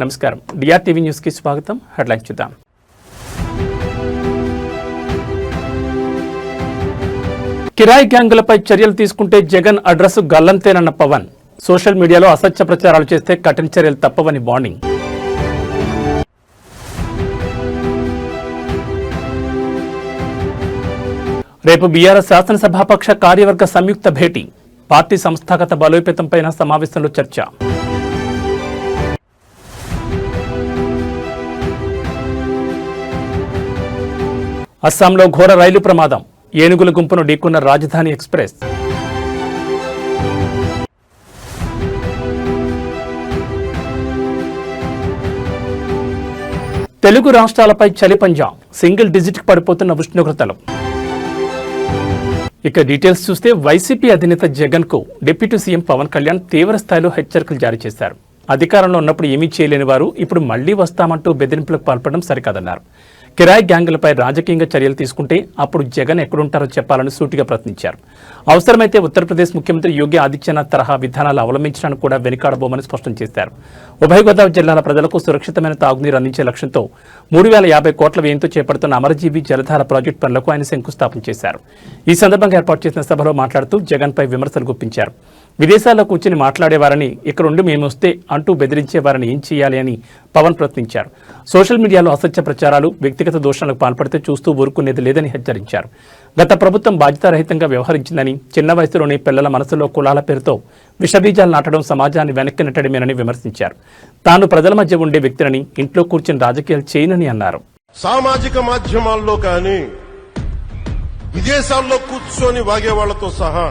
నమస్కారం. డిఆర్టీవీ న్యూస్ కి స్వాగతం. హెడ్లైన్స్ చూద్దాం. కిరాయి గ్యాంగులపై చర్యలు తీసుకుంటే జగన్ అడ్రస్ గల్లంతేనన్న పవన్. సోషల్ మీడియాలో అసత్య ప్రచారాలు చేస్తే కఠిన చర్యలు తప్పవని వార్నింగ్. రేపు బీఆర్ఎస్ శాసనసభాపక్ష కార్యవర్గ సంయుక్త భేటీ. పార్టీ సంస్థాగత బలోపేతంపై సమావేశంలో చర్చ. అస్సాంలో ఘోర రైలు ప్రమాదం. ఏనుగుల గుంపును ఢీకొన్న రాజధాని ఎక్స్ప్రెస్. తెలుగు రాష్ట్రాలపై చలి పంజా. సింగిల్ డిజిట్కి పడిపోతున్న ఉష్ణోగ్రతలు. ఇక డీటెయిల్స్ చూస్తే వైసీపీ అధినేత జగన్ కు డిప్యూటీ సీఎం పవన్ కళ్యాణ్ తీవ్ర స్థాయిలో హెచ్చరికలు జారీ చేశారు. అధికారంలో ఉన్నప్పుడు ఏమీ చేయలేని వారు ఇప్పుడు మళ్లీ వస్తామంటూ బెదిరింపులకు పాల్పడడం సరికాదన్నారు. కిరాయి గ్యాంగులపై రాజకీయంగా చర్యలు తీసుకుంటే అప్పుడు జగన్ ఎక్కడుంటారో చెప్పాలని సూటిగా ప్రశ్నించారు. అవసరమైతే ఉత్తరప్రదేశ్ ముఖ్యమంత్రి యోగి ఆదిత్యనాథ్ తరహా విధానాలు అవలంబించడానికి కూడా వెనుకాడబోమని స్పష్టం చేశారు. ఉభయ గోదావరి జిల్లాల ప్రజలకు సురక్షితమైన తాగునీరు అందించే లక్ష్యంతో 3050 కోట్ల వ్యయంతో చేపడుతున్న అమరజీవి జలధార ప్రాజెక్టు పనులకు ఆయన శంకుస్థాపన చేశారు. ఈ సందర్భంగా ఏర్పాటు చేసిన సభలో మాట్లాడుతూ జగన్పై విమర్శలు గుప్పించారు. విదేశాల్లో కూర్చుని మాట్లాడేవారని ఇక్కడుండి మేమొస్తే అంటూ బెదిరించేవారని ఏం చేయాలి అని పవన్ ప్రశ్నించారు. సోషల్ మీడియాలో అసత్య ప్రచారాలు, వ్యక్తిగత దోషాలకు పాల్పడితే చూస్తూ ఊరుకునేది లేదని హెచ్చరించారు. గత ప్రభుత్వం బాధ్యతారహితంగా వ్యవహరించిందని, చిన్న వయసులోని పిల్లల మనసులో కులాల పేరుతో విషబీజాలు నాటడం సమాజాన్ని వెనక్కి నెట్టడమేనని విమర్శించారు. తాను ప్రజల మధ్య ఉండే వ్యక్తినని, ఇంట్లో కూర్చుని రాజకీయాలు చేయనని అన్నారు. సామాజిక మాధ్యమాల్లో కానీ విదేశాల్లో కూర్చొని వాగేవాళ్లతో సహా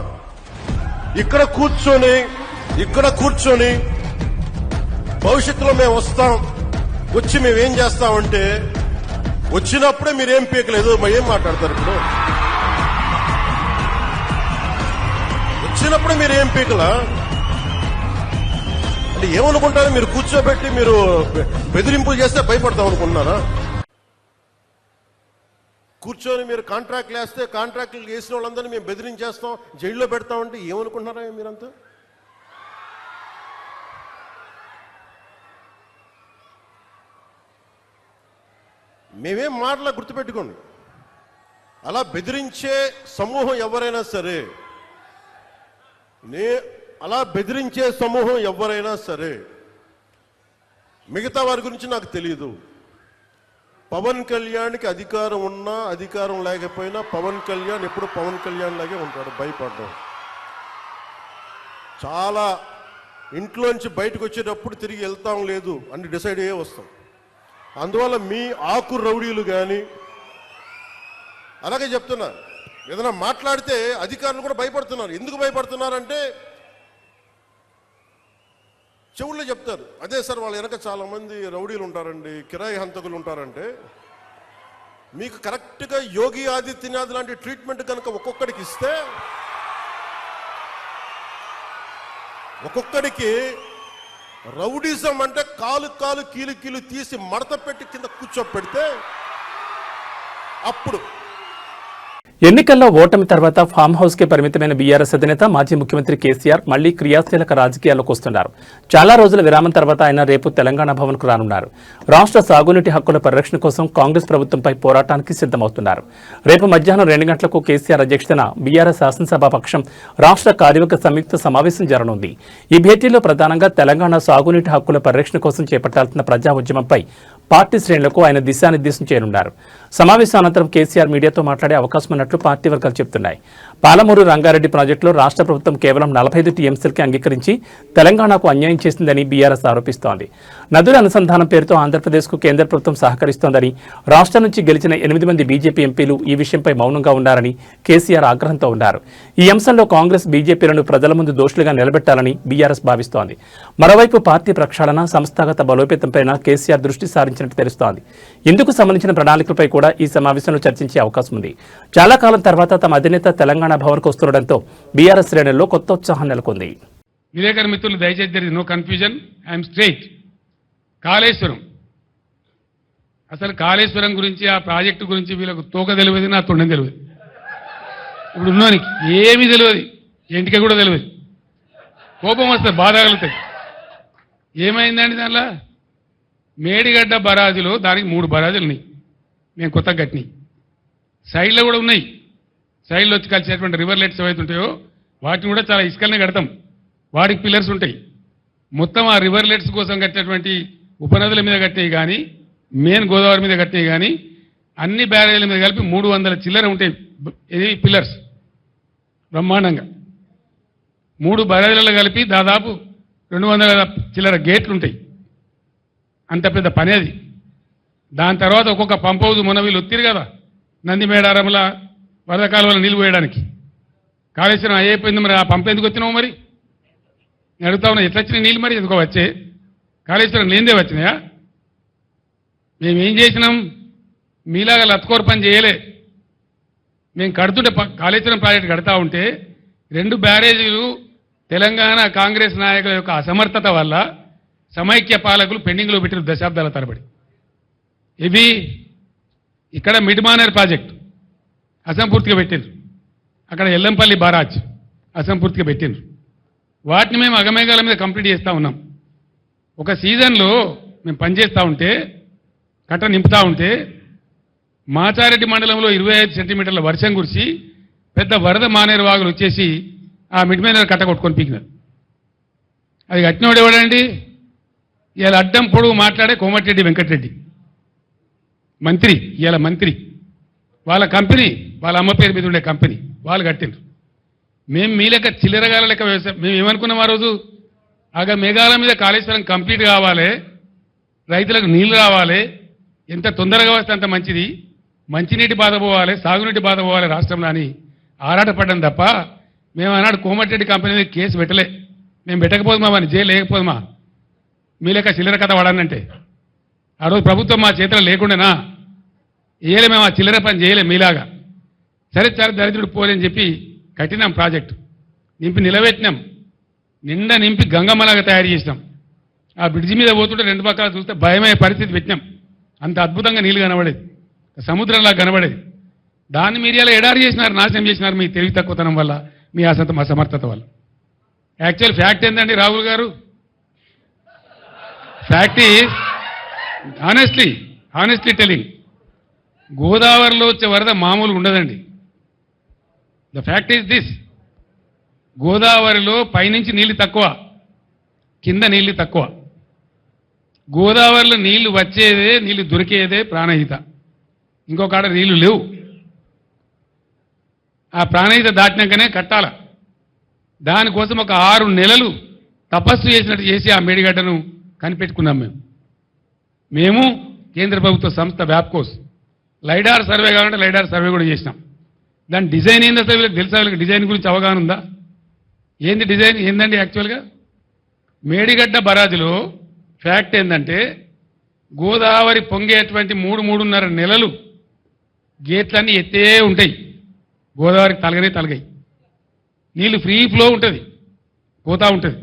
ఇక్కడ కూర్చొని భవిష్యత్తులో మేము వస్తాం, వచ్చి మేమేం చేస్తామంటే వచ్చినప్పుడే మీరేం పీకలేదు, ఏం మాట్లాడతారు? ఇప్పుడు వచ్చినప్పుడే మీరేం పీకలా అంటే ఏమనుకుంటారు? మీరు కూర్చోబెట్టి మీరు బెదిరింపులు చేస్తే భయపడతాం అనుకుంటున్నారా? కూర్చొని మీరు కాంట్రాక్ట్లు వేస్తే కాంట్రాక్ట్లు వేసిన వాళ్ళందరినీ మేము బెదిరించేస్తాం, జైల్లో పెడతామంటే ఏమనుకుంటున్నారా మీరంతా? మేమేం మాటలా గుర్తుపెట్టుకోండి. అలా బెదిరించే సమూహం ఎవరైనా సరే మిగతా వారి గురించి నాకు తెలియదు. పవన్ కళ్యాణ్కి అధికారం ఉన్నా అధికారం లేకపోయినా పవన్ కళ్యాణ్ ఎప్పుడు పవన్ కళ్యాణ్ లాగే ఉంటాడు. భయపడడం చాలా, ఇంట్లోంచి బయటకు వచ్చేటప్పుడు తిరిగి వెళ్తాం లేదు అని డిసైడ్ అయ్యే వస్తాం. అందువల్ల మీ ఆకు రౌడీలు కానీ అలాగే చెప్తున్నారు. ఏదైనా మాట్లాడితే అధికారులు కూడా భయపడుతున్నారు. ఎందుకు భయపడుతున్నారంటే చెవుల్లో చెప్తారు, అదే సార్ వాళ్ళ వెనక చాలా మంది రౌడీలు ఉంటారండి, కిరాయి హంతకులు ఉంటారంటే మీకు కరెక్ట్గా యోగి ఆదిత్యనాథ్ లాంటి ట్రీట్మెంట్ కనుక ఒక్కొక్కడికి ఇస్తే ఒక్కొక్కడికి రౌడీజం అంటే కాలు కీలు తీసి మడత పెట్టి కింద కూర్చోపెడితే అప్పుడు. ఎన్నికల్లో ఓటమి తర్వాత ఫామ్ హౌస్ కే పరిమితమైన బీఆర్ఎస్ అధినేత మాజీ ముఖ్యమంత్రి కేసీఆర్ మళ్లీ క్రియాశీలక రాజకీయాల్లోకి వస్తున్నారు. చాలా రోజుల విరామం తర్వాత ఆయన రేపు తెలంగాణ భవన్కు రానున్నారు. రాష్ట్ర సాగునీటి హక్కుల పరిరక్షణ కోసం కాంగ్రెస్ ప్రభుత్వంపై పోరాటానికి సిద్దమవుతున్నారు. రేపు మధ్యాహ్నం 2 గంటలకు కేసీఆర్ అధ్యక్షతన బీఆర్ఎస్ శాసనసభాపక్షం రాష్ట్ర కార్యవర్గ సంయుక్త సమావేశం జరగనుంది. ఈ భేటీలో ప్రధానంగా తెలంగాణ సాగునీటి హక్కుల పరిరక్షణ కోసం చేపట్టాల్సిన ప్రజా ఉద్యమంపై పార్టీ శ్రేణులకు ఆయన దిశానిర్దేశం చేయనున్నారు. సమావేశం అనంతరం కేసీఆర్ మీడియాతో మాట్లాడే అవకాశం ఉన్నట్లు పార్టీ వర్గాలు చెబుతున్నాయి. పాలమూరు రంగారెడ్డి ప్రాజెక్టులో రాష్ట్ర ప్రభుత్వం కేవలం 45 టీఎంసీలకి అంగీకరించి తెలంగాణకు అన్యాయం చేసిందని బీఆర్ఎస్ ఆరోపిస్తోంది. నదుల అనుసంధానం పేరుతో ఆంధ్రప్రదేశ్కు కేంద్ర ప్రభుత్వం సహకరిస్తోందని, రాష్ట్రం నుంచి గెలిచిన 8 మంది బీజేపీ ఎంపీలు ఈ విషయంపై మౌనంగా ఉన్నారని కేసీఆర్ ఆగ్రహంతో ఉన్నారు. ఈ అంశంలో కాంగ్రెస్ బీజేపీలను ప్రజల ముందు దోషులుగా నిలబెట్టాలని బీఆర్ఎస్ భావిస్తోంది. మరోవైపు పార్టీ ప్రక్షాళన, సంస్థాగత బలోపేతంపై కేసీఆర్ దృష్టి సారించినట్టు తెలుస్తోంది. ఇందుకు సంబంధించిన ప్రణాళికలపై కూడా ఈ సమావేశంలో చర్చించే అవకాశం ఉంది. చాలా కాలం తర్వాత తమ అధినేత తెలంగాణ భవన్కు వస్తుండటంతో బీఆర్ఎస్ శ్రేణుల్లో కొత్త ఉత్సాహం నెలకొంది. విలేకరు మిత్రులు దయచేసి there is no confusion. I am straight. Kaleshwaram, అసలు కాళేశ్వరం గురించి, ఆ ప్రాజెక్టు గురించి వీళ్ళకు తోక తెలియదు, నా తొండం తెలియదు. ఇప్పుడు ఉన్నోనికి ఏమీ తెలియదు, ఇంటికి కూడా తెలియదు. కోపం వస్తుంది, బాధ కలుగుతాయి. ఏమైందండి దానిలో? మేడిగడ్డ బరాజులో దానికి 3 బరాజులు ఉన్నాయి, మేము కొత్తగా కట్టినాయి. సైడ్లో కూడా ఉన్నాయి, సైడ్లో వచ్చి కలిసేటువంటి రివర్లెట్స్ ఏవైతే ఉంటాయో వాటిని కూడా చాలా ఇసుకలనే కడతాం, వాటికి పిల్లర్స్ ఉంటాయి. మొత్తం ఆ రివర్లెట్స్ కోసం కట్టినటువంటి ఉపనదుల మీద కట్టినవి కానీ మెయిన్ గోదావరి మీద కట్టినవి కానీ అన్ని బ్యారేజీల మీద కలిపి 300 చిల్లర ఉంటాయి ఇది పిల్లర్స్ బ్రహ్మాండంగా. 3 బ్యారేజీలలో కలిపి దాదాపు 200 చిల్లర గేట్లు ఉంటాయి. అంత పెద్ద పని అది. దాని తర్వాత ఒక్కొక్క పంప్ హౌస్ మొన్న వీళ్ళు ఒత్తిరు కదా నందిమేడారంలో వరద కాలువలో నీళ్ళు పోయడానికి. కాళేశ్వరం అయిపోయింది, మరి ఆ పంప్ ఎందుకు వచ్చినావు? మరి నేను అడుగుతా ఉన్నా, ఎట్లా వచ్చినాయి నీళ్ళు? మరి ఎందుకో వచ్చే కాళేశ్వరం లేనిదే వచ్చినాయా? మేమేం చేసినాం? మీలాగా లత్కోర పని చేయలే. మేము కడుతుంటే కాళేశ్వరం ప్రాజెక్టు కడతా ఉంటే 2 బ్యారేజీలు తెలంగాణ కాంగ్రెస్ నాయకుల యొక్క అసమర్థత వల్ల సమైక్య పాలకులు పెండింగ్లో పెట్టిన దశాబ్దాల తరబడి. ఇవి ఇక్కడ మిడ్మానేర్ ప్రాజెక్టు అసంపూర్తిగా పెట్టిండ్రు, అక్కడ ఎల్లంపల్లి బారాజ్ అసంపూర్తిగా పెట్టిండ్రు. వాటిని మేము అగమేఘాల మీద కంప్లీట్ చేస్తూ ఉన్నాం. ఒక సీజన్లో మేము పనిచేస్తూ ఉంటే కట్ట నింపుతూ ఉంటే మాచారెడ్డి మండలంలో 25 సెంటీమీటర్ల వర్షం కురిసి పెద్ద వరద మానేరు వాగులు వచ్చేసి ఆ మిడ్మానేర్ కట్ట కొట్టుకొని పీకినారు. అది కట్టినోడు ఎవడండి? ఇవాళ అడ్డం పొడుగు మాట్లాడే కోమటిరెడ్డి వెంకటరెడ్డి మంత్రి, ఇవాళ మంత్రి. వాళ్ళ కంపెనీ, వాళ్ళ అమ్మ పేరు మీద ఉండే కంపెనీ వాళ్ళు కట్టిండ్రు. మేము మీ లెక్క చిల్లరగాల లెక్క వ్యవసాయం. మేము ఏమనుకున్నాం ఆ రోజు? మేఘాల మీద కాళేశ్వరం కంప్లీట్ కావాలి, రైతులకు నీళ్లు రావాలి, ఎంత తొందరగా వస్తే అంత మంచిది, మంచినీటి బాధ పోవాలి, సాగునీటి బాధ పోవాలి రాష్ట్రంలో అని ఆరాటపడ్డాం తప్ప మేము ఆనాడు కోమటిరెడ్డి కంపెనీ మీద కేసు పెట్టలే. మేము పెట్టకపోదుమా, అని జైలు లేకపోదుమా? మీ లెక్క చిల్లర కథ వాడానంటే ఆ రోజు ప్రభుత్వం మా చేతిలో లేకుండానా? ఏలే, మేము ఆ చిల్లర పని చేయలేం మీలాగా. సరే దరిద్రుడు పోలేని చెప్పి కట్టినాం ప్రాజెక్టు, నింపి నిలబెట్టినాం, నిండా నింపి గంగమ్మలాగా తయారు చేసినాం. ఆ బ్రిడ్జి మీద పోతుంటే 2 పక్కల చూస్తే భయమయ్యే పరిస్థితి పెట్టినాం. అంత అద్భుతంగా నీళ్ళు కనబడేది, సముద్రంలా కనబడేది. దాన్ని మీరు ఇలా ఎడారి చేసినారు, నాశనం చేసినారు మీ తెలివి తక్కువతనం వల్ల, మీ అసమర్థత వల్ల. యాక్చువల్ ఫ్యాక్ట్ ఏంటండి రాహుల్ గారు? ఫ్యాక్ట్ ఈజ్ హానెస్ట్లీ టెలింగ్, గోదావరిలో వచ్చే వరద మామూలుగా ఉండదండి. ద ఫ్యాక్ట్ ఈజ్ దిస్, గోదావరిలో పైనుంచి నీళ్లు తక్కువ, కింద నీళ్లు తక్కువ. గోదావరిలో నీళ్లు వచ్చేదే, నీళ్లు దొరికేదే ప్రాణహిత, ఇంకొక ఆడ నీళ్లు లేవు. ఆ ప్రాణహిత దాటినాకనే కట్టాల. దానికోసం ఒక 6 నెలలు తపస్సు చేసినట్టు చేసి ఆ మేడిగడ్డను కనిపెట్టుకున్నాం. మేము కేంద్ర ప్రభుత్వ సంస్థ వ్యాప్కోస్ లైడార్ సర్వే కావాలంటే లైడార్ సర్వే కూడా చేసినాం. దాని డిజైన్ ఏంది అసలు వీళ్ళకి తెలుసా? వీళ్ళకి డిజైన్ గురించి అవగాహన ఉందా? ఏంది డిజైన్ ఏందండి? యాక్చువల్గా మేడిగడ్డ బరాజులో ఫ్యాక్ట్ ఏంటంటే గోదావరి పొంగేటువంటి 3-3.5 నెలలు గేట్లన్నీ ఎత్తే ఉంటాయి, గోదావరికి తలగాయి, నీళ్లు ఫ్రీ ఫ్లో ఉంటుంది, పోతా ఉంటుంది.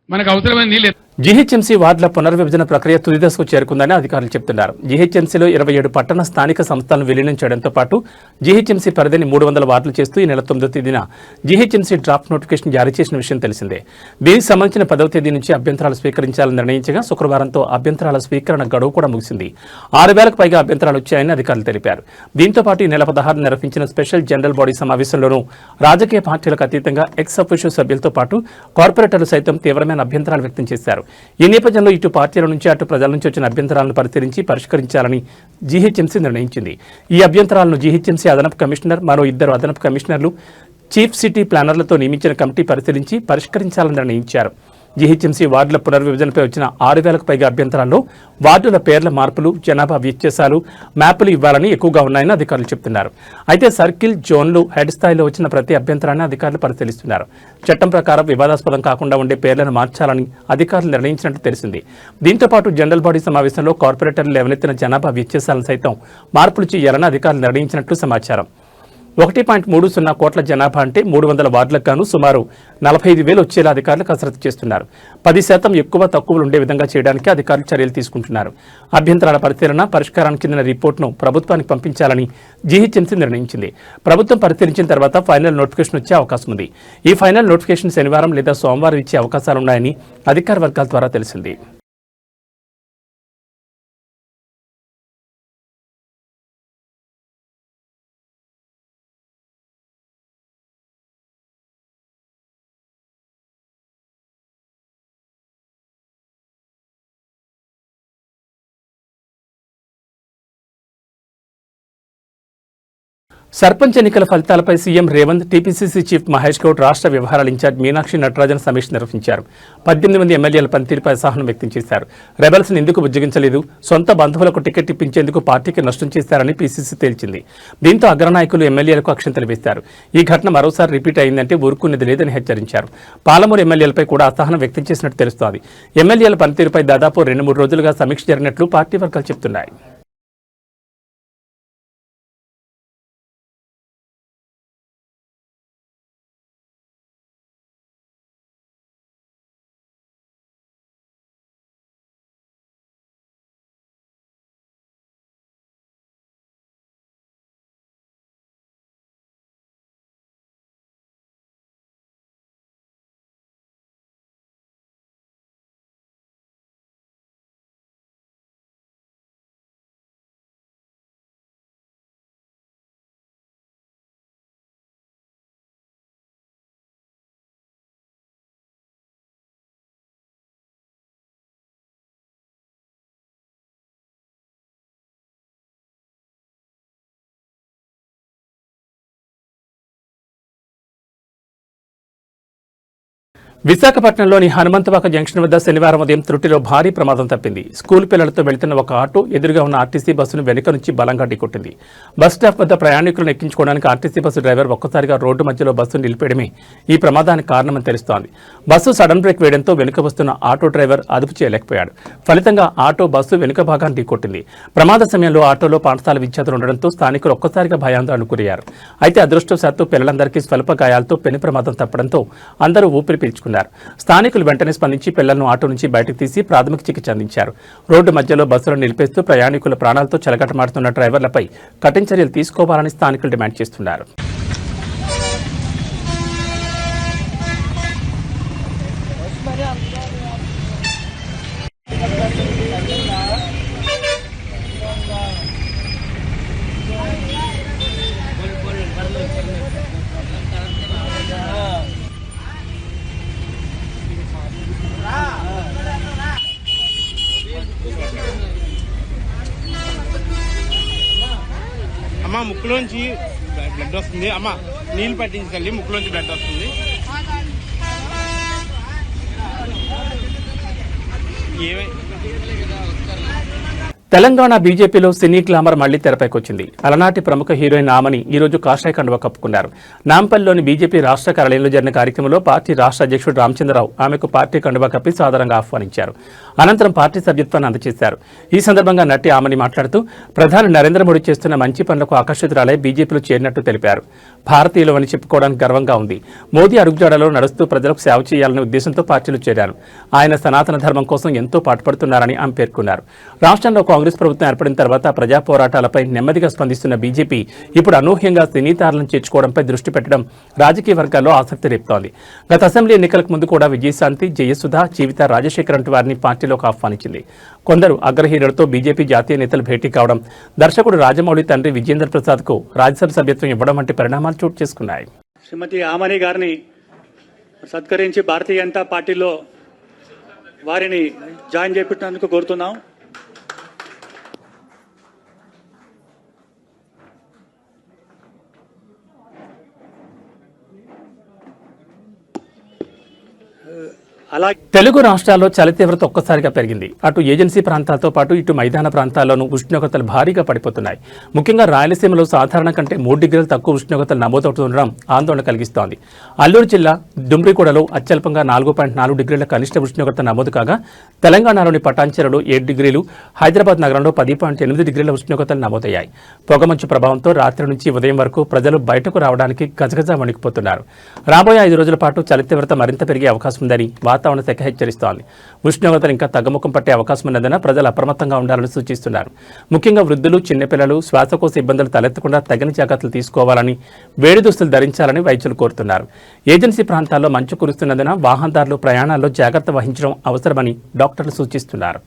మనకు అవసరమైన నీళ్ళు. జీహెచ్ఎంసీ వార్డుల పునర్విభజన ప్రక్రియ తుది దశకు చేరుకుందని అధికారులు చెబుతున్నారు. జీహెచ్ఎంసీలో 27 పట్టణ స్థానిక సంస్థలను విలీనం చేయడంతో పాటు జీహెచ్ఎంసీ పరిధిని 300 వార్డులు చేస్తూ ఈ నెల 9వ తేదీన జీహెచ్ఎంసీ డ్రాఫ్ట్ నోటిఫికేషన్ జారీ చేసిన విషయం తెలిసిందే. దీనికి సంబంధించిన 10వ తేదీ నుంచి అభ్యంతరాలు స్వీకరించాలని నిర్ణయించగా శుక్రవారంతో అభ్యంతరాల స్వీకరణ గడువు కూడా ముగిసింది. 6,000కు పైగా అభ్యంతరాలు వచ్చాయని అధికారులు తెలిపారు. దీంతో పాటు ఈ నెల 16 నిర్వహించిన స్పెషల్ జనరల్ బాడీ సమావేశంలోనూ రాజకీయ పార్టీలకు అతీతంగా ఎక్స్ అఫీషియో సభ్యులతో పాటు కార్పొరేటర్లు సైతం తీవ్రమైన అభ్యంతరాలు వ్యక్తం చేశారు. ఈ నేపథ్యంలో ఇటు పార్టీల నుంచి అటు ప్రజల నుంచి వచ్చిన అభ్యంతరాలను పరిష్కరించాలని జీహెచ్ఎంసీ నిర్ణయించింది. ఈ అభ్యంతరాలను జీహెచ్ఎంసీ అదనపు కమిషనర్, మరో 2 అదనపు కమిషనర్లు, చీఫ్ సిటీ ప్లానర్లతో నియమించిన కమిటీ పరిష్కరించాలని నిర్ణయించారు. జీహెచ్ఎంసీ వార్డుల పునర్విభజనపై వచ్చిన 6,000కు పైగా అభ్యంతరాల్లో వార్డుల పేర్ల మార్పులు, జనాభా వ్యత్యాసాలు, మ్యాపులు ఇవ్వాలని ఎక్కువగా ఉన్నాయని అధికారులు చెబుతున్నారు. అయితే సర్కిల్, జోన్లు, హెడ్ స్థాయిలో వచ్చిన ప్రతి అభ్యంతరాన్ని అధికారులు పరిశీలిస్తున్నారు. చట్టం ప్రకారం వివాదాస్పదం కాకుండా ఉండే పేర్లను మార్చాలని అధికారులు నిర్ణయించినట్టు తెలిసింది. దీంతో పాటు జనరల్ బాడీ సమావేశంలో కార్పొరేటర్లు లేవనెత్తిన జనాభా వ్యత్యాసాలను సైతం మార్పులు చేయాలని అధికారులు నిర్ణయించినట్లు సమాచారం. 1.30 కోట్ల జనాభా అంటే 300 వార్డులకు గాను సుమారు 45,000 వచ్చేలా అధికారులు కసరత్తు చేస్తున్నారు. 10% ఎక్కువ తక్కువలు ఉండే విధంగా చేయడానికి అధికారులు చర్యలు తీసుకుంటున్నారు. అభ్యంతరాల పరిశీలన, పరిష్కారానికి చెందిన రిపోర్టును ప్రభుత్వానికి పంపించాలని జీహెచ్ఎంసీ నిర్ణయించింది. ప్రభుత్వం పరిశీలించిన తర్వాత ఫైనల్ నోటిఫికేషన్ వచ్చే అవకాశం ఉంది. ఈ ఫైనల్ నోటిఫికేషన్ శనివారం లేదా సోమవారం ఇచ్చే అవకాశాలున్నాయని అధికార వర్గాల ద్వారా తెలిసింది. సర్పంచ్ ఎన్నికల ఫలితాలపై CM Revanth, TPCC chief Mahesh Goud, రాష్ట్ర వ్యవహారాల ఇన్ఛార్జ్ మీనాక్షి నటరాజన్ సమీక్ష నిర్వహించారు. 18 మంది ఎమ్మెల్యేల పనితీరుపై అసహనం వ్యక్తం చేశారు. రెబల్స్ ఎందుకు ఉజ్జగించలేదు, సొంత బంధువులకు టికెట్ ఇప్పించేందుకు పార్టీకి నష్టం చేశారని పీసీసీ తేల్చింది. దీంతో అగ్రనాయకులు ఎమ్మెల్యేలకు అక్షంతలు వేశారు. ఈ ఘటన మరోసారి రిపీట్ అయిందంటే ఊరుకునేది లేదని హెచ్చరించారు. పాలమూరు ఎమ్మెల్యేలపై కూడా అసహనం వ్యక్తం చేసినట్టు తెలుస్తోంది. ఎమ్మెల్యేల పనితీరుపై దాదాపు 2-3 రోజులుగా సమీక్ష జరిగినట్లు పార్టీ వర్గాలు చెబుతున్నాయి. విశాఖపట్నంలోని హనుమంతవాక జంక్షన్ వద్ద శనివారం ఉదయం త్రుటిలో భారీ ప్రమాదం తప్పింది. స్కూల్ పిల్లలతో వెళ్తున్న ఒక ఆటో ఎదురుగా ఉన్న ఆర్టీసీ బస్సును వెనుక నుంచి బలంగా ఢీకొట్టింది. బస్ స్టాప్ వద్ద ప్రయాణికులను ఎక్కించుకోవడానికి ఆర్టీసీ బస్సు డ్రైవర్ ఒక్కసారిగా రోడ్డు మధ్యలో బస్సును నిలిపేయడమే ఈ ప్రమాదానికి కారణమని తెలుస్తోంది. బస్సు సడన్ బ్రేక్ వేయడంతో వెనుక వస్తున్న ఆటో డ్రైవర్ అదుపు చేయలేకపోయాడు. ఫలితంగా ఆటో బస్సు వెనుక భాగాన్ని ఢీకొట్టింది. ప్రమాద సమయంలో ఆటోలో పాఠశాల విద్యార్థులు ఉండడంతో స్థానికులు ఒక్కసారిగా భయాందోళనకు గురయ్యారు. అయితే అదృష్టవశాత్తు పిల్లలందరికీ స్వల్ప గాయాలతో పెను ప్రమాదం తప్పడంతో అందరూ ఊపిరి పీల్చుకున్నారు. స్థానికులు వెంటనే స్పందించి పిల్లలను ఆటో నుంచి బయటకు తీసి ప్రాథమిక చికిత్స అందించారు. రోడ్డు మధ్యలో బస్సులను నిలిపేస్తూ ప్రయాణికుల ప్రాణాలతో చెలగాటమాడుతున్న డ్రైవర్లపై కఠిన చర్యలు తీసుకోవాలని స్థానికులు డిమాండ్ చేస్తున్నారు. అమ్మ ముక్కులోంచి బ్లడ్ వస్తుంది. అమ్మ నీళ్ళు పట్టించగలి ముక్కులోంచి బ్లడ్ వస్తుంది. తెలంగాణ బీజేపీలో సినీ గ్లామర్ మళ్లీ తెరపైకొచ్చింది. అలనాటి ప్రముఖ హీరోయిన్ ఆమని ఈ రోజు కాషాయ కండువా కప్పుకున్నారు. నాంపల్లిలోని బీజేపీ రాష్ట్ర కార్యాలయంలో జరిగిన కార్యక్రమంలో పార్టీ రాష్ట్ర అధ్యక్షుడు రామచంద్రరావు ఆమెకు పార్టీ కండువా కప్పి సాదరంగా ఆహ్వానించారు. అనంతరం పార్టీ సభ్యత్వాన్ని అందజేశారు. ఈ సందర్భంగా నటి ఆమని మాట్లాడుతూ ప్రధాని నరేంద్ర మోడీ చేస్తున్న మంచి పనులకు ఆకర్షితురాలై బీజేపీలో చేరినట్టు తెలిపారు. భారతీయులు అని చెప్పుకోవడానికి గర్వంగా ఉంది. మోదీ అడుగుజాడలో నడుస్తూ ప్రజలకు సేవ చేయాలనే ఉద్దేశంతో పార్టీలో చేరారు. ఆయన సనాతన ధర్మం కోసం ఎంతో పాటుపడుతున్నారని ఆమె పేర్కొన్నారు. రాష్ట్రంలో కాంగ్రెస్ ప్రభుత్వం ఏర్పడిన తర్వాత ప్రజా పోరాటాలపై నెమ్మదిగా స్పందిస్తున్న బీజేపీ ఇప్పుడు అనూహ్యంగా సినీ తారలను చేర్చుకోవడంపై దృష్టి పెట్టడం రాజకీయ వర్గాల్లో ఆసక్తి రేపుతోంది. గత అసెంబ్లీ ఎన్నికలకు ముందు కూడా విజయశాంతి, జయసుధ, జీవిత, రాజశేఖర్ వంటి వారిని పార్టీలోకి ఆహ్వానించింది. కొందరు అగ్రహీనులతో బీజేపీ జాతీయ నేతలు భేటీ కావడం, దర్శకుడు రాజమౌళి తండ్రి విజేంద్ర ప్రసాద్కు రాజ్యసభ సభ్యత్వం ఇవ్వడం వంటి పరిణామాలు చోటు చేసుకున్నాయి. శ్రీమతి ఆమని గారిని సత్కరించి భారతీయ జనతా పార్టీలో వారిని జాయిన్ చేయించినందుకు కోరుతున్నాం. తెలుగు రాష్ట్రాల్లో చలి తీవ్రత ఒక్కసారిగా పెరిగింది. అటు ఏజెన్సీ ప్రాంతాలతో పాటు ఇటు మైదాన ప్రాంతాల్లోనూ ఉష్ణోగ్రతలు భారీగా పడిపోతున్నాయి. ముఖ్యంగా రాయలసీమలో సాధారణ కంటే 3 డిగ్రీలు తక్కువ ఉష్ణోగ్రతలు నమోదవుతుండడం ఆందోళన కలిగిస్తోంది. అల్లూరు జిల్లా డుమ్రిగూడలో అత్యల్పంగా 4.4 డిగ్రీల కనిష్ట ఉష్ణోగ్రత నమోదు కాగా తెలంగాణలోని పటాన్చెరులో 7 డిగ్రీలు, హైదరాబాద్ నగరంలో 10.8 డిగ్రీల ఉష్ణోగ్రతలు నమోదయ్యాయి. పొగమంచు ప్రభావంతో రాత్రి నుంచి ఉదయం వరకు ప్రజలు బయటకు రావడానికి గజగజ వణికిపోతున్నారు. రాబోయే 5 రోజుల పాటు చలి తీవ్రత మరింత పెరిగే అవకాశం ఉందని వాతావరణ శాఖ హెచ్చరిస్తోంది. ఉష్ణోగ్రతలు ఇంకా తగ్గుముఖం పట్టే అవకాశం ఉన్నందున ప్రజలు అప్రమత్తంగా ఉండాలని సూచిస్తున్నారు. ముఖ్యంగా వృద్ధులు, చిన్నపిల్లలు శ్వాసకోశ ఇబ్బందులు తలెత్తకుండా తగిన జాగ్రత్తలు తీసుకోవాలని, వేడి దుస్తులు ధరించాలని వైద్యులు కోరుతున్నారు. ఏజెన్సీ ప్రాంతాల్లో మంచు కురుస్తున్నందున వాహనదారులు ప్రయాణాల్లో జాగ్రత్త వహించడం అవసరమని డాక్టర్లు సూచిస్తున్నారు.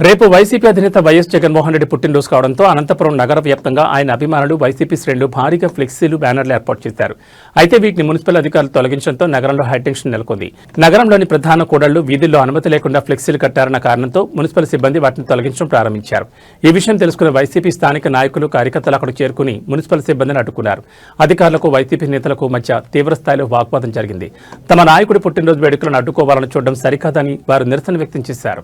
రేపు వైసీపీ అధినేత వైఎస్ జగన్మోహన్ రెడ్డి పుట్టినరోజు కావడంతో అనంతపురం నగర వ్యాప్తంగా ఆయన అభిమానులు వైసీపీ శ్రేణులు భారీగా ఫ్లెక్సీలు బ్యానర్లు ఏర్పాటు చేశారు. అయితే వీటిని మున్సిపల్ అధికారులు తొలగించడంతో నగరంలో హైటెన్షన్ నెలకొంది. నగరంలోని ప్రధాన కూడళ్లు వీధుల్లో అనుమతి లేకుండా ఫ్లెక్సీలు కట్టారన్న కారణంతో మున్సిపల్ సిబ్బంది వాటిని తొలగించడం ప్రారంభించారు. ఈ విషయం తెలుసుకున్న వైసీపీ స్థానిక నాయకులు కార్యకర్తలు అక్కడికి చేరుకుని మున్సిపల్ సిబ్బందిని అడ్డుకున్నారు. అధికారులకు వైసీపీ నేతలకు మధ్య తీవ్రస్థాయిలో వాగ్వాదం జరిగింది. తమ నాయకుడి పుట్టినరోజు వేడుకలను అడ్డుకోవాలని చూడడం సరికాదని వారు నిరసన వ్యక్తం చేశారు.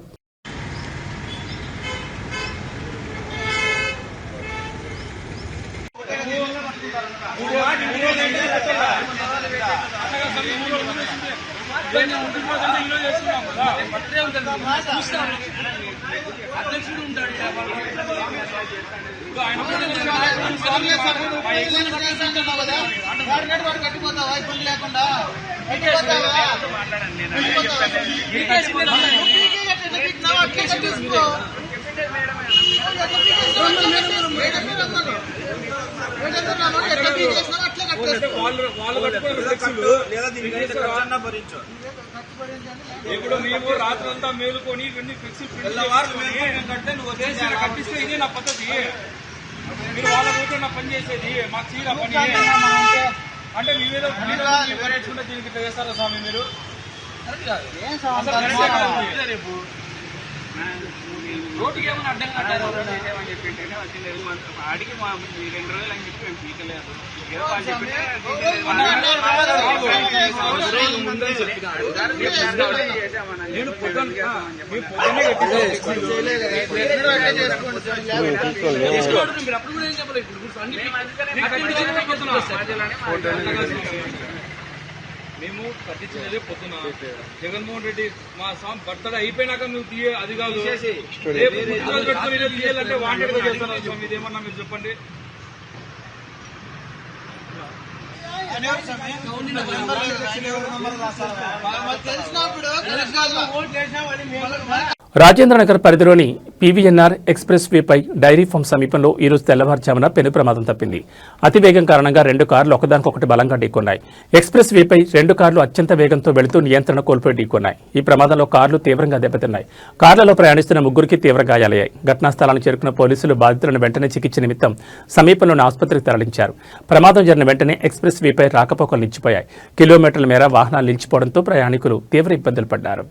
ఇప్పుడు మేము రాత్రంతా మేలుకొని ఇవన్నీ కట్టిస్తే నువ్వు కట్టిస్తే ఇదే నా పద్ధతి. మీరు వాళ్ళ రోజు నా పని చేసేది మాకు చీర పని అంటే మీరేదో నేర్చుకుంటే దీనికి ఇట్లా చేస్తారా స్వామి మీరు? రేపు రోడ్డుకి ఏమైనా అడ్డం కట్టారు అడిగి 2 రోజులు అని చెప్పి మేము పీకలేదు. నేను పొద్దున్నే అప్పుడు కూడా ఏం చెప్పలేదు. మేము కట్టించినదే పొద్దున జగన్మోహన్ రెడ్డి మా స్వామి బర్త్డే అయిపోయినాక నువ్వు తీయ అది కాదు. రేపు పెట్టుకుని తీయాలంటే వాంటెడ్ గా చేస్తాను స్వామి. ఇదేమన్నా మీరు చెప్పండి. రాజేంద్రనగర్ పరిధిలోని పీవీఎన్ఆర్ ఎక్స్ప్రెస్ వేపై డైరీ ఫామ్ సమీపంలో ఈరోజు తెల్లవారుజామున పెను ప్రమాదం తప్పింది. అతివేగం కారణంగా 2 కార్లు ఒకదానికొకటి బలంగా ఢీకొన్నాయి. ఎక్స్ప్రెస్ వేపై 2 కార్లు అత్యంత వేగంతో వెళుతూ నియంత్రణ కోల్పోయి ఢీకొన్నాయి. ఈ ప్రమాదంలో కార్లు తీవ్రంగా దెబ్బతిన్నాయి. కార్లలో ప్రయాణిస్తున్న 3కి తీవ్ర గాయాలయ్యాయి. ఘటనా స్థలానికి చేరుకున్న పోలీసులు బాధితులను వెంటనే చికిత్స నిమిత్తం సమీపంలోని ఆసుపత్రికి తరలించారు. ప్రమాదం జరిగిన వెంటనే ఎక్స్ప్రెస్ వేపై రాకపోకలు నిలిచిపోయాయి. కిలోమీటర్ల మేర వాహనాలు నిలిచిపోవడంతో ప్రయాణికులు తీవ్ర ఇబ్బందులు పడ్డారు.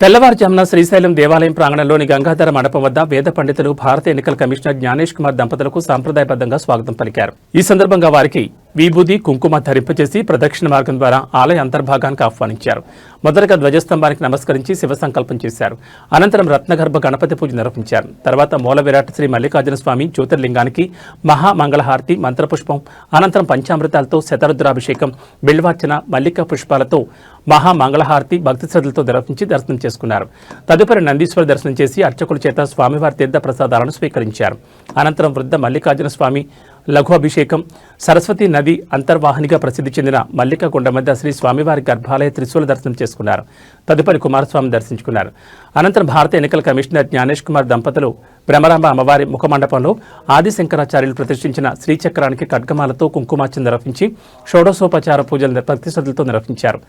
తెల్లవారుజామున శ్రీశైలం దేవాలయం ప్రాంగణంలోని గంగాధర మండపం వద్ద వేద పండితులు భారత ఎన్నికల కమిషనర్ జ్ఞానేష్ కుమార్ దంపతులకు సాంప్రదాయబద్ధంగా స్వాగతం పలికారు. ఈ సందర్భంగా వారికి విభూది కుంకుమ ధరింపచేసి ప్రదక్షిణ మార్గం ద్వారా ఆలయ అంతర్భాగానికి ఆహ్వానించారు. మొదటగా ధ్వజస్తంభానికి నమస్కరించి శివ సంకల్పం చేశారు. అనంతరం రత్నగర్భ గణపతి పూజ నిర్వహించారు. తర్వాత మూల విరాట్ శ్రీ మల్లికార్జున స్వామి జ్యోతిర్లింగానికి మహామంగళహారతి, మంత్రపుష్పం, అనంతరం పంచామృతాలతో శతరుద్రాభిషేకం, బిల్వార్చన, మల్లికా పుష్పాలతో మహామంగళహారతి భక్తి శ్రద్ధలతో నిర్వహించి దర్శనం చేసుకున్నారు. తదుపరి నందీశ్వర దర్శనం చేసి అర్చకుల చేత స్వామివారి తీర్థ ప్రసాదాలను స్వీకరించారు. అనంతరం వృద్ధ మల్లికార్జున స్వామి లఘు అభిషేకం, సరస్వతి నది అంతర్వాహినిగా ప్రసిద్ధి చెందిన మల్లిక కొండ మధ్య శ్రీ స్వామివారి గర్భాలయ త్రిశూల దర్శనం చేసుకున్నారు. తదుపరి కుమారస్వామి దర్శించుకున్నారు. అనంతరం భారత ఎన్నికల కమిషనర్ జ్ఞానేష్ కుమార్ దంపతులు బ్రహ్మరాంబ అమ్మవారి ముఖమండపంలో ఆదిశంకరాచార్యులు ప్రతిష్ఠించిన శ్రీచక్రానికి ఖడ్గమాలతో కుంకుమార్చన నిర్వహించి షోడశోపచార పూజలు భక్తి శ్రద్ధలతో నిర్వహించారు.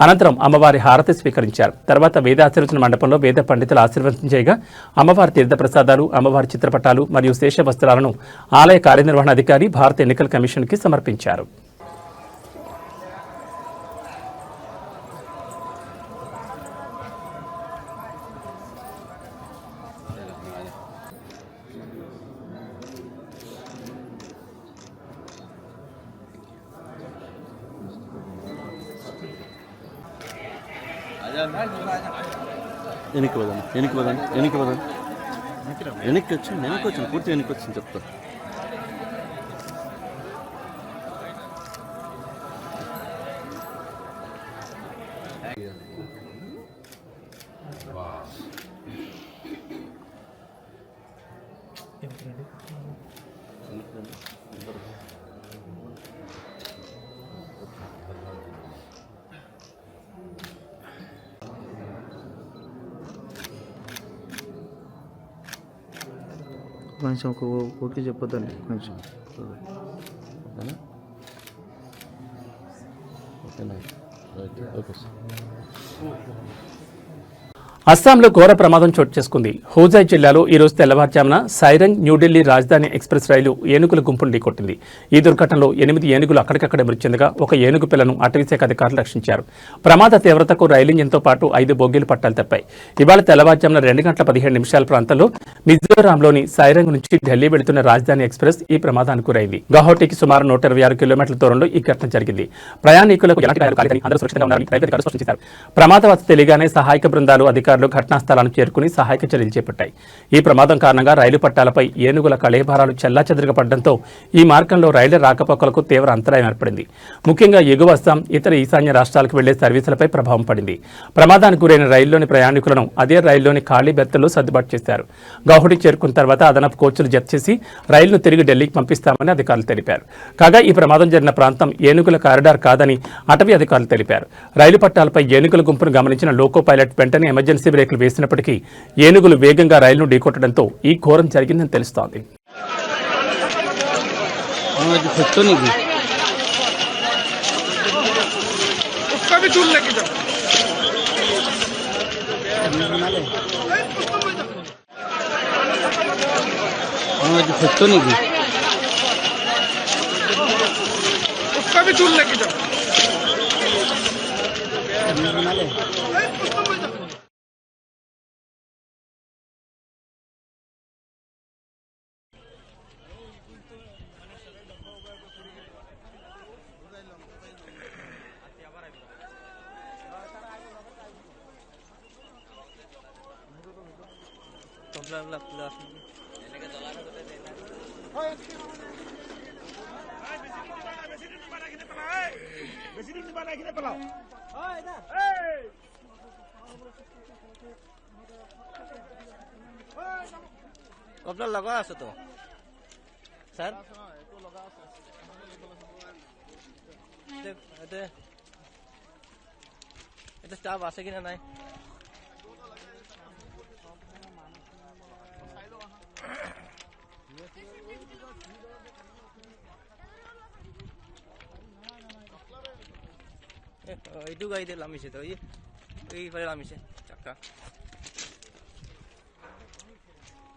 అనంతరం అమ్మవారి హారతి స్వీకరించారు. తర్వాత వేదాశీర్వచన మండపంలో వేద పండితులు ఆశీర్వదించగా అమ్మవారి తీర్థప్రసాదాలు, అమ్మవారి చిత్రపటాలు మరియు శేష వస్త్రాలను ఆలయ కార్యనిర్వహణాధికారి భారత ఎన్నికల కమిషన్కి సమర్పించారు. వెనక్కి వచ్చాను పూర్తి వెనక్కి వచ్చింది చెప్తా. కొంచెం ఓకే చెప్పొద్దండి కొంచెం. ఓకేనా ఓకేనా రైట్ ఓకే సార్. అస్సాంలో ఘోర ప్రమాదం చోటు చేసుకుంది. హోజాయ్ జిల్లాలో ఈ రోజు తెల్లవారుజామున సైరంగ్ న్యూఢిల్లీ రాజధాని ఎక్స్ప్రెస్ రైలు ఏనుగుల గుంపును ఢీకొట్టింది. ఈ దుర్ఘటనలో 8 ఏనుగులు అక్కడికక్కడే మృతి చెందగా ఒక ఏనుగు పిల్లను అటవీశాఖ అధికారులు రక్షించారు. ప్రమాద తీవ్రతకు రైలు ఇంజిన్తో పాటు 5 బోగీలు పట్టాలు తప్పాయి. ఇవాళ తెల్లవారుజామున 2:15 ప్రాంతంలో మిజోరాంలోని సైరంగ్ నుంచి ఢిల్లీ వెళుతున్న రాజధాని ఎక్స్ప్రెస్ ఈ ప్రమాదానికి గురైంది. గౌహటికి సుమారు 126 కిలోమీటర్ల దూరంలో ఈ ఘటన జరిగింది. ప్రయాణికులకు ఎలాంటి గాయాలు కాలేదని అందరూ సురక్షితంగా ఉన్నారని రైల్వే అధికారులు స్పష్టం చేశారు. ప్రమాదవత తెలియగానే సహాయక బృందాలు అధికారులు ఘటనా స్థలాన్ని చేరుకుని సహాయక చర్యలు చేపట్టాయి. ఈ ప్రమాదం కారణంగా రైలు పట్టాలపై ఏనుగుల కళేభారాలు చెల్లాచెదరుగా పడడంతో ఈ మార్గంలో రైళ్ల రాకపోకలకు తీవ్ర అంతరాయం ఏర్పడింది. ముఖ్యంగా ఎగువ అస్సాం, ఇతర ఈశాన్య రాష్ట్రాలకు వెళ్లే సర్వీసులపై ప్రభావం పడింది. ప్రమాదానికి గురైన రైల్లోని ప్రయాణికులను అదే రైల్లోని ఖాళీ బెర్తుల్లో సర్దుబాటు చేశారు. గౌహటి చేరుకున్న తర్వాత అదనపు కోచ్లు జత చేసి రైలును తిరిగి ఢిల్లీకి పంపిస్తామని అధికారులు తెలిపారు. కాగా ఈ ప్రమాదం జరిగిన ప్రాంతం ఏనుగుల కారిడార్ కాదని అటవీ అధికారులు తెలిపారు. రైలు పట్టాలపై ఏనుగుల గుంపును గమనించిన లోకో పైలట్ వెంటనే ఎమర్జెన్సీ బ్రేకులు వేసినప్పటికీ ఏనుగులు వేగంగా రైలును ఢీకొట్టడంతో ఈ ఘోరం జరిగిందని తెలుస్తోంది. কপলা লগা আছে তো স্যার এটা স্টাফ আছে কিনা নাই এইটো গাড়ীতে নামিছে তো এইফালে নামিছে চাকা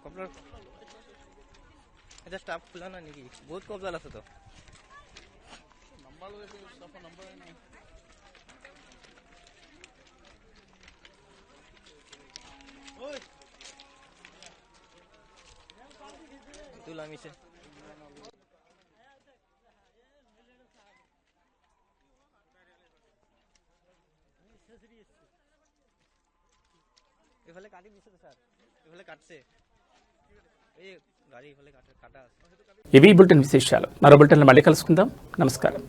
কপলার এটা স্টাফ খোলা না নাকি বহুত কপলাল আছে তো এইটো নামিছে এফালে কাটি দিছে তো স্যার এফালে কাটছে এই গাড়ি এফালে কাটা আছে. ఇవి బులెటిన్ విశేషాలు. మరో బులెటిన్లో మళ్ళీ కలుసుకుందాం. నమస్కారం.